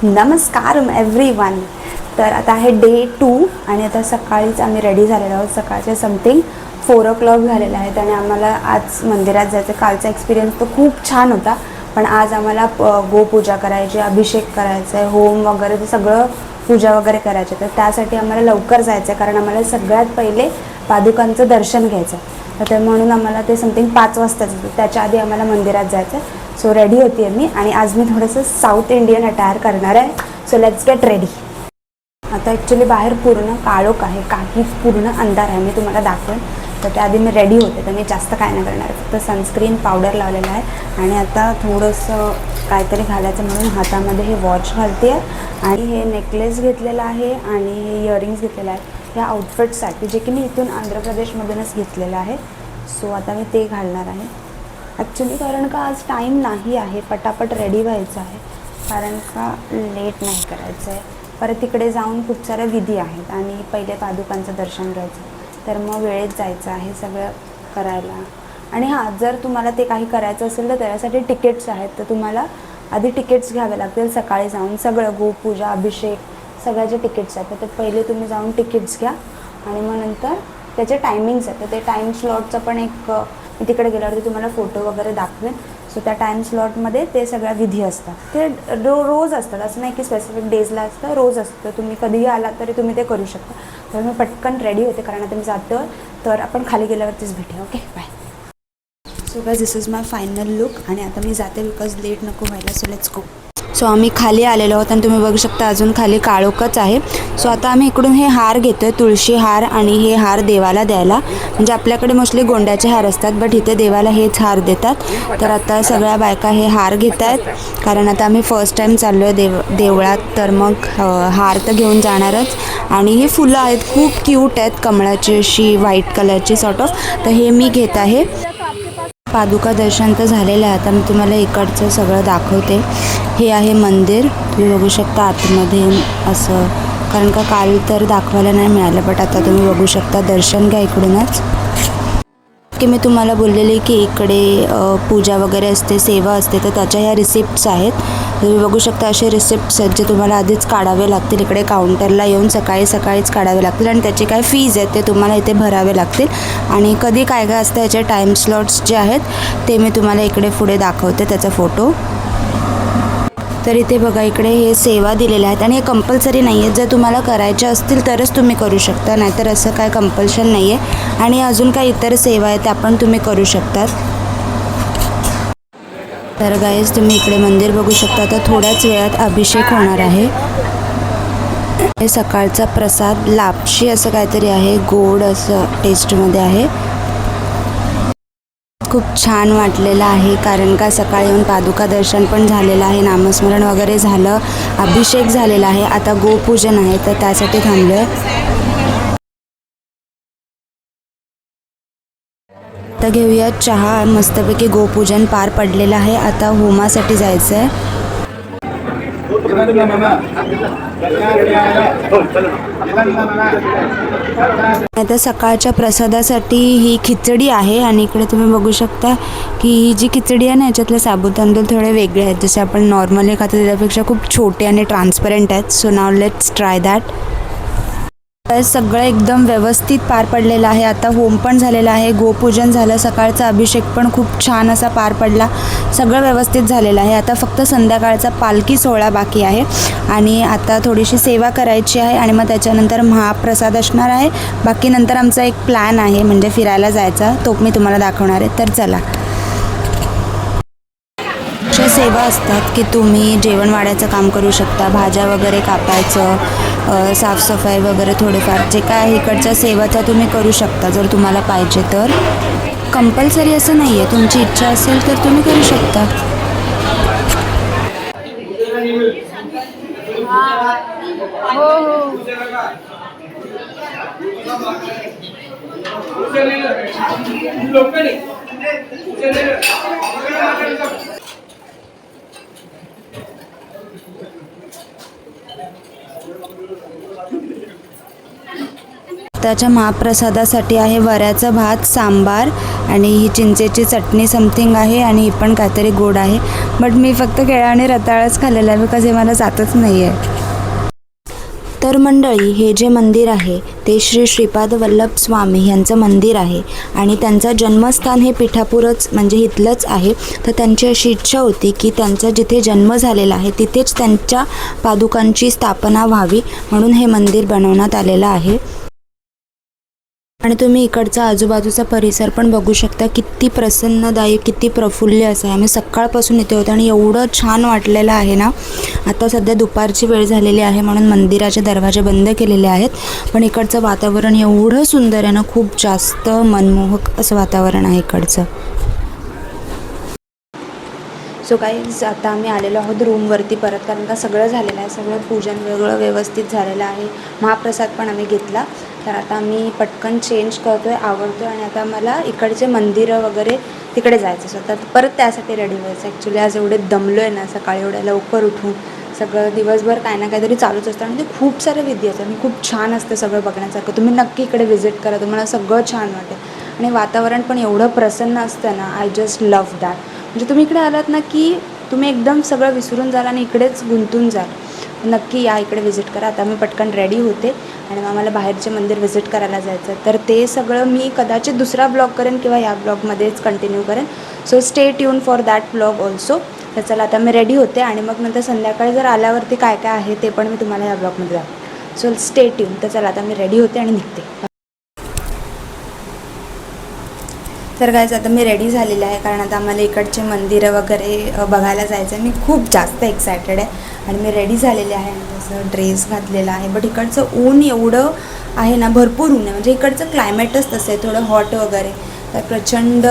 नमस्कार एव्हरीवन. तर आता आहे डे 2 आणि आता सकाळीच आम्ही रेडी झालेलो आहोत. सकाळचे समथिंग 4 o'clock झालेले आहेत आणि आम्हाला आज मंदिरात जायचं. कालचा एक्सपिरियन्स तो खूप छान होता, पण आज आम्हाला गोपूजा करायची, अभिषेक करायचा आहे, होम वगैरे ते सगळं पूजा वगैरे करायची. तर त्यासाठी आम्हाला लवकर जायचं आहे, कारण आम्हाला सगळ्यात पहिले पादुकांचं दर्शन घ्यायचं आहे. तर म्हणून आम्हाला ते समथिंग 5 वाजताच होतं. त्याच्या आधी आम्हाला मंदिरात जायचं आहे. सो रेडी होती आहे मी आणि आज मी थोडंसं साऊथ इंडियन अटायर करणार आहे. So let's get ready. आता ॲक्च्युली बाहेर पूर्ण काळोख आहे, काहीच पूर्ण अंधार आहे. मी तुम्हाला दाखवेन. तर त्याआधी मी रेडी होते, तर मी जास्त काय नाही करणार. फक्त सनस्क्रीन पावडर लावलेला आहे आणि आता थोडंसं काहीतरी घालायचं म्हणून हातामध्ये हे वॉच घालते आहे आणि हे नेकलेस घेतलेलं आहे आणि हे इयरिंग्स घेतलेलं आहे ह्या आउटफिटसाठी, जे की मी इथून आंध्र प्रदेशमधूनच घेतलेलं आहे. सो आता मी ते घालणार आहे ॲक्च्युली, कारण का आज टाईम नाही आहे, पटापट रेडी व्हायचं आहे, कारण का लेट नाही करायचं आहे. परत तिकडे जाऊन खूप साऱ्या विधी आहेत आणि पहिले पादुकांचं दर्शन घ्यायचं, तर मग वेळेत जायचं आहे सगळं करायला. आणि हां, जर तुम्हाला ते काही करायचं असेल तर त्याच्यासाठी तिकीट्स आहेत, तर तुम्हाला आधी तिकीट्स घ्यावे लागतील. सकाळी जाऊन सगळं गोपूजा अभिषेक सगळ्याचे तिकीट्स आहेत, तर ते पहिले तुम्ही जाऊन तिकीट्स घ्या आणि मग नंतर त्याचे टायमिंग्स आहेत. तर ते टाईम स्लॉटचं पण एक मी तिकडे गेल्यावरती तुम्हाला फोटो वगैरे दाखवेन. सो त्या टाईम स्लॉटमध्ये ते सगळ्या विधी असतात, ते रोज असतात, असं नाही की स्पेसिफिक डेजला असतं, रोज असतं. तुम्ही कधीही आलात तरी तुम्ही ते करू शकता. तर मी पटकन रेडी होते, कारण आता मी जातो, तर आपण खाली गेल्यावरतीच भेटूया. Okay, bye. So guys, this is my final look आणि आता मी जाते, बिकॉज लेट नको व्हायला. So let's go. सो आम्ही खाली आलेलो आहोत आणि तुम्ही बघू शकता अजून खाली काळोखच आहे. सो आता आम्ही इकडून हे हार घेतो आहे, तुळशी हार, आणि हे हार देवाला द्यायला. म्हणजे आपल्याकडे मोस्टली गोंड्याचे हार असतात, बट इथे देवाला हेच हार देतात. तर आता सगळ्या बायका हे हार घेत आहेत, कारण आता आम्ही फर्स्ट टाईम चाललो आहे देवळात, तर मग हार तर घेऊन जाणारच. आणि हे फुलं आहेत, खूप क्यूट आहेत, कमळाची अशी व्हाईट कलरची सॉर्ट ऑफ. तर हे मी घेत आहे. पादुका दर्शन तर झालेलं आहे. आता मी तुम्हाला इकडचं सगळं दाखवते. हे आहे मंदिर, तुम्ही बघू शकता आतमध्ये असं, कारण का काल तर दाखवायला नाही मिळालं, बट आता तुम्ही बघू शकता. दर्शन घ्या इकडूनच. की मी तुम्हाला बोललेले की इकडे पूजा वगैरे असते, सेवा असते, तर त्याच्या ह्या रिसिप्ट्स आहेत. तुम्ही बघू शकता असे रिसिप्ट्स आहेत, जे तुम्हाला आधीच काढावे लागतील. इकडे काउंटरला येऊन सकाळीच काढावे लागतील आणि त्याचे काय फीज आहेत ते तुम्हाला इथे भरावे लागतील. आणि कधी काय काय असतं याचे टाईम स्लॉट्स जे आहेत ते मी तुम्हाला इकडे पुढे दाखवते, त्याचा फोटो. तर इथे बघा, इकडे हे सेवा दिलेल्या आहेत आणि हे कंपल्सरी नाही आहेत. जर तुम्हाला करायच्या असतील तरच तुम्ही करू शकता, नाहीतर असं काय कंपल्शन नाही आहे. आणि अजून काही इतर सेवा आहेत त्या पण तुम्ही करू शकतात. तर गाईज, तुम्ही इकडे मंदिर बघू शकता. तर थोड्याच वेळात अभिषेक होणार आहे. हे सकाळचा प्रसाद लापशी असं काहीतरी आहे, गोड असं टेस्टमध्ये आहे. खूप छान वाटलेलं आहे, कारण का सकाळी येऊन पादुका दर्शन पण झालेलं आहे, नामस्मरण वगैरे झालं, अभिषेक झालेला आहे. आता गोपूजन आहे, तर त्यासाठी थांबलो आहे. आता घेऊया चहा. मस्तपैकी गोपूजन पार पडलेलं आहे. आता होमासाठी जायचं आहे. आता सकाळच्या प्रसादासाठी ही खिचडी आहे आणि इकडे तुम्ही बघू शकता की ही जी खिचडी आहे ना, याच्यातले साबुत तांदूळ थोडे वेगळे आहेत, जसे आपण नॉर्मली खातो त्याच्यापेक्षा खूप छोटे आणि ट्रान्सपरंट आहेत. So now let's try that. सगळं एकदम व्यवस्थित पार पडलेलं आहे. आता होम पण झालेला आहे, गोपूजन झालं, सकाळचा अभिषेक पण खूप छान असा पार पडला, सगळं व्यवस्थित झालेलं आहे. आता फक्त संध्याकाळचा पालखी सोहळा बाकी आहे आणि आता थोडीशी सेवा करायची आहे आणि मग त्याच्यानंतर महाप्रसाद असणार आहे. बाकी नंतर आमचा एक प्लॅन आहे, म्हणजे फिरायला जायचा, तो मी तुम्हाला दाखवणार आहे. तर चला. अशा सेवा असतात की तुम्ही जेवण वाढायचं काम करू शकता, भाज्या वगैरे कापायचं, साफसफाई वगैरे थोडेफार जे काय इकडच्या सेवाचा तुम्ही करू शकता, जर तुम्हाला पाहिजे तर. कंपल्सरी असं नाही आहे, तुमची इच्छा असेल तर तुम्ही करू शकता. आताच्या महाप्रसादासाठी आहे वऱ्याचं भात, सांबार आणि ही चिंचेची चटणी समथिंग आहे आणि ही पण काहीतरी गोड आहे. बट मी फक्त केळं आणि रताळच खाल्लेलं आहे बिकॉज हे मला जातच नाही आहे. तर मंडळी, हे जे मंदिर आहे ते श्री श्रीपाद वल्लभ स्वामी यांचं मंदिर आहे आणि त्यांचं जन्मस्थान हे पिठापूरच म्हणजे इथलंच आहे. तर त्यांची अशी इच्छा होती की त्यांचा जिथे जन्म झालेला आहे तिथेच त्यांच्या पादुकांची स्थापना व्हावी, म्हणून हे मंदिर बनवण्यात आलेलं आहे. आणि तुम्ही इकडचा आजूबाजूचा परिसर पण बघू शकता, किती प्रसन्नदायी, किती प्रफुल्ल असं आहे. आम्ही सकाळपासून इथे होतो आणि एवढं छान वाटलेलं आहे ना. आता सध्या दुपारची वेळ झालेली आहे म्हणून मंदिराचे दरवाजे बंद केलेले आहेत, पण इकडचं वातावरण एवढं सुंदर आहे ना, खूप जास्त मनमोहक असं वातावरण आहे इकडचं. सो गाईज, आता आम्ही आलेलो आहोत रूमवरती परत, कारण का सगळं झालेलं आहे, सगळं पूजन वेगळं व्यवस्थित झालेलं आहे. महाप्रसाद पण आम्ही घेतला. तर आता आम्ही पटकन चेंज करतो आहे, आवडतो आहे आणि आता मला इकडचे मंदिरं वगैरे तिकडे जायचं. सो आता परत त्यासाठी रेडी व्हायचं. ॲक्च्युली आज एवढे दमलो आहे ना, सकाळी एवढ्या लवकर उठून सगळं दिवसभर काय ना काहीतरी चालूच असतं आणि ते खूप सारे विधी असतात आणि खूप छान असतं सगळं बघण्यासारखं. तुम्ही नक्की इकडे व्हिजिट करा, तुम्हाला सगळं छान वाटेल आणि वातावरण पण एवढं प्रसन्न असतं ना. I just love that. म्हणजे तुम्ही इकडे आलात ना की तुम्ही एकदम सगळं विसरून जाल आणि इकडेच गुंतून जाल. नक्की या, इकडे व्हिजिट करा. आता मी पटकन रेडी होते आणि मग मला बाहेरचे मंदिर व्हिजिट करायला जायचं. तर ते सगळं मी कदाचित दुसरा ब्लॉग करेन किंवा या ब्लॉगमध्येच कंटिन्यू करेन. So stay tune for that blog also. तर चला, आता मी रेडी होते आणि मग नंतर संध्याकाळी जर आल्यावरती काय काय आहे ते पण मी तुम्हाला या ब्लॉगमध्ये दाखवेन. So stay tune. तर चला, आता मी रेडी होते आणि निघते. तर गाईज, आता मी रेडी झालेली आहे कारण आता आम्हाला इकडचे मंदिरं वगैरे बघायला जायचं आहे. मी खूप जास्त एक्सायटेड आहे आणि मी रेडी झालेली आहे आणि तसं ड्रेस घातलेला आहे. बट इकडचं ऊन एवढं आहे ना, भरपूर ऊन आहे. म्हणजे इकडचं क्लायमेटच तसं आहे, थोडं हॉट वगैरे. तर प्रचंड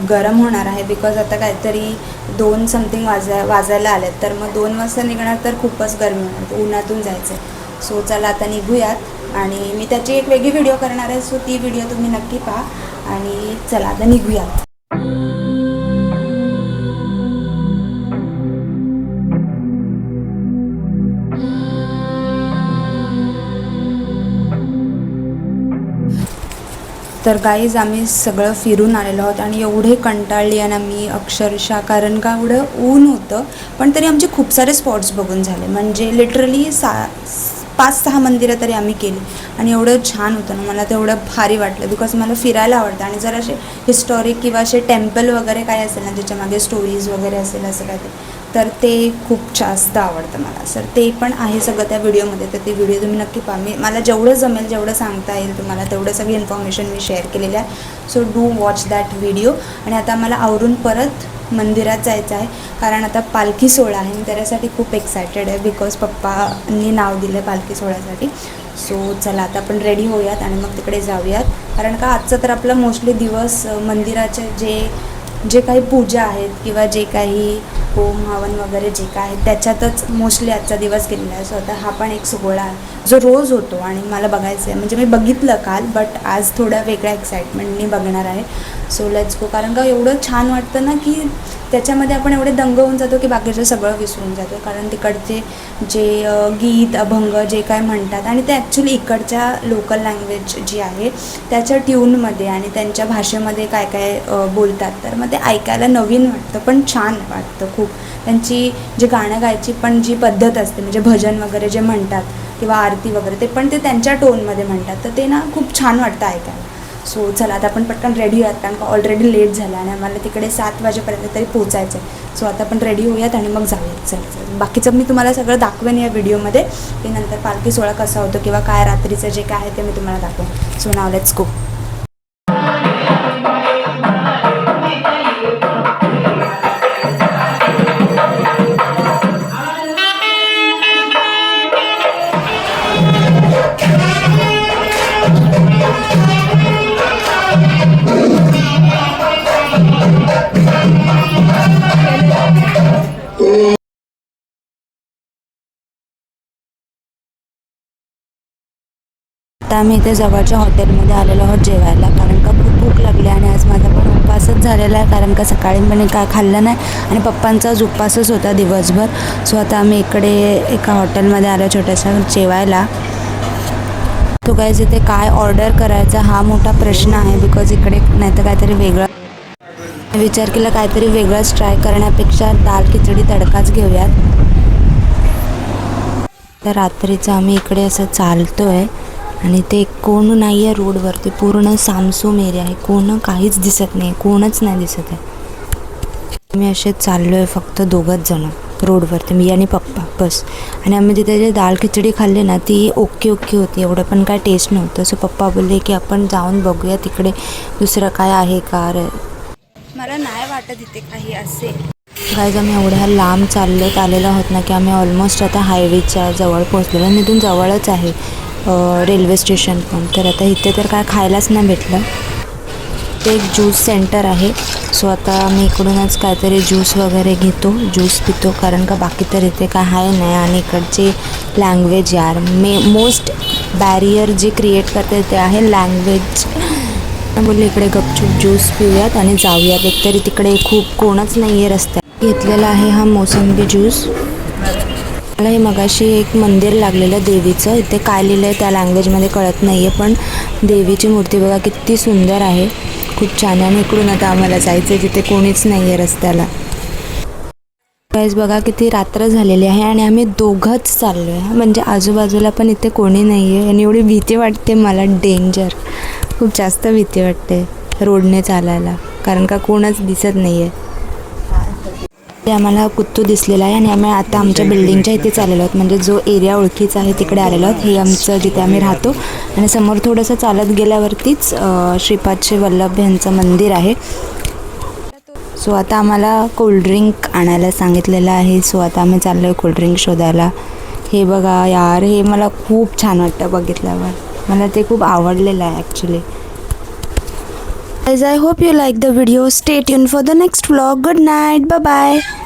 गरम होणार आहे बिकॉज आता काहीतरी 2 समथिंग वाजायला आलेत. तर मग 2 वाजता निघणार तर खूपच गरमी होणार, तर उन्हातून जायचं आहे. सो चला, आता निघूयात आणि मी त्याची एक वेगळी व्हिडिओ करणार आहे. सो ती व्हिडिओ तुम्ही नक्की पहा आणि चला आता निघूयात. तर गाईज, आम्ही सगळं फिरून आलेलो आहोत आणि एवढे कंटाळली आहे ना मी अक्षरशः, कारण का एवढं ऊन होतं. पण तरी आमचे खूप सारे स्पॉट्स बघून झाले. म्हणजे लिटरली 5-6 मंदिरं तरी आम्ही केली आणि एवढं छान होतं ना, मला तेवढं भारी वाटलं बिकॉज मला फिरायला आवडतं. आणि जर असे हिस्टॉरिक किंवा असे टेम्पल वगैरे काय असेल ना, ज्याच्यामागे स्टोरीज वगैरे असेल असं काय तर ते खूप जास्त आवडतं मला. सर ते पण आहे सगळं त्या व्हिडिओमध्ये. तर ते व्हिडिओ तुम्ही नक्की पहा. मला जेवढं जमेल, जेवढं सांगता येईल तुम्हाला, तेवढं सगळी इन्फॉर्मेशन मी शेअर केलेली आहे. So do watch that video. आणि आता मला आवरून परत मंदिरात जायचं आहे कारण आता पालखी सोहळा आहे. मी त्याच्यासाठी खूप एक्सायटेड आहे बिकॉज पप्पांनी नाव दिलं आहे पालखी सोहळ्यासाठी. सो चला, आता आपण रेडी होऊयात आणि मग तिकडे जाऊयात. कारण का आजचा तर आपला मोस्टली दिवस मंदिराचे जे काही पूजा आहेत किंवा जे काही होम हवन वगैरे जे काय आहे त्याच्यातच मोस्टली आजचा दिवस गेलेला आहे. सो आता हा पण एक सोहळा आहे जो रोज होतो आणि मला बघायचं आहे. म्हणजे मी बघितलं काल, बट आज थोड्या वेगळ्या एक्साइटमेंटनी बघणार आहे. So let's go. कारण का एवढं छान वाटतं ना की त्याच्यामध्ये आपण एवढे दंग होऊन जातो की बाकीचं सगळं विसरून जातो. कारण तिकडचे जे गीत अभंग जे काय म्हणतात आणि ते ॲक्च्युली इकडच्या लोकल लँग्वेज जी आहे त्याच्या ट्यूनमध्ये आणि त्यांच्या भाषेमध्ये काय काय बोलतात. तर मग ते ऐकायला नवीन वाटतं पण छान वाटतं खूप. त्यांची जी गाणं गायची पण जी पद्धत असते, म्हणजे भजन वगैरे जे म्हणतात किंवा आरती वगैरे, ते पण ते त्यांच्या टोनमध्ये म्हणतात. तर ते ना खूप छान वाटतं ऐकायला. सो चला, आता आपण पटकन रेडी होऊयात कारण का ऑलरेडी लेट झाला आणि आम्हाला तिकडे 7 वाजेपर्यंत तरी पोचायचं आहे. सो आता आपण रेडी होऊयात आणि मग जाऊयात. चला, बाकीचं मी तुम्हाला सगळं दाखवेन या व्हिडिओमध्ये की नंतर पालखी सोहळा कसा होतो किंवा काय रात्रीचं जे काय आहे ते मी तुम्हाला दाखवेन. So now let's go. आता आम्ही इथे जवळच्या हॉटेलमध्ये आलेलो आहोत जेवायला कारण का खूप भूक लागली आणि आज माझा पण उपवासच झालेला आहे कारण का सकाळी पण काय खाल्लं नाही आणि पप्पांचाच उपवासच होता दिवसभर. सो आता आम्ही इकडे एका हॉटेलमध्ये आलो छोट्याशा जेवायला. तो गाईज इथे काय ऑर्डर करायचा हा मोठा प्रश्न आहे, बिकॉज इकडे नाही तर काहीतरी वेगळं विचार केला, काहीतरी वेगळंच ट्राय करण्यापेक्षा दाल खिचडी तडकाच घेऊयात. तर रात्रीचं आम्ही इकडे असं चालतो आहे आणि ते कोण नाही आहे रोडवरती, पूर्ण सामसूम एरिया आहे, कोण काहीच दिसत नाही, कोणच नाही दिसत आहे. आम्ही असेच चाललो आहे फक्त दोघंच जणं रोडवरती, मी आणि पप्पा बस. आणि आम्ही तिथे जे दाल खिचडी खाल्ली ना ती ओके होती, एवढं पण काय टेस्ट नव्हतं. सो पप्पा बोलले की आपण जाऊन बघूया तिकडे दुसरं काय आहे का. मला नाही वाटत इथे काही असेल. गाईज आम्ही एवढ्या लांब आलेलो आहोत ना की आम्ही ऑलमोस्ट आता हायवेच्या जवळ पोहोचलेलो आणि इथून जवळच आहे रेल्वे स्टेशन पण. तर आता इथे तर काय खायलाच नाही भेटलं. ते एक ज्यूस सेंटर आहे, सो आता आम्ही इकडूनच काहीतरी ज्यूस वगैरे घेतो, ज्यूस पितो, कारण का बाकी तर इथे काय आहे नाही. आणि इकडची लँग्वेज यार मोस्ट बॅरियर जे क्रिएट करते ते आहे लँग्वेज. बोलले इकडे गपचूप ज्यूस पिऊयात आणि जाऊयात, एकतरी तिकडे खूप कोणच नाही आहे रस्त्यात. घेतलेला आहे हा मोसंबी ज्यूस. मला हे मगाशी एक मंदिर लागलेलं देवीचं, इथे काय लिहिलं आहे त्या लँग्वेजमध्ये कळत नाही आहे, पण देवीची मूर्ती बघा किती सुंदर आहे, खूप छान आहे. आणि इकडून आता आम्हाला जायचं आहे जिथे कोणीच नाही आहे रस्त्याला. गाईज बघा किती रात्र झालेली आहे आणि आम्ही दोघंच चाललो आहे, म्हणजे आजूबाजूला पण इथे कोणी नाही आहे. आणि एवढी भीती वाटते मला, डेंजर, खूप जास्त भीती वाटते रोडने चालायला, कारण का कोणच दिसत नाही आहे. ते आम्हाला कुत्तू दिसलेला आहे आणि आम्ही आता आमच्या बिल्डिंगच्या इथे चाललेलो आहोत, म्हणजे जो एरिया ओळखीचा आहे तिकडे आलेलो आहोत. हे आमचं जिथे आम्ही राहतो आणि समोर थोडंसं चालत गेल्यावरतीच श्रीपाद वल्लभ यांचं मंदिर आहे. सो आता आम्हाला कोल्ड्रिंक आणायला सांगितलेलं आहे, सो आता आम्ही चाललो आहे कोल्ड्रिंक शोधायला. हे बघा यार, हे मला खूप छान वाटतं बघितल्यावर, मला ते खूप आवडलेलं आहे actually. Guys, I hope you like the video. Stay tuned for the next vlog. Good night. Bye bye.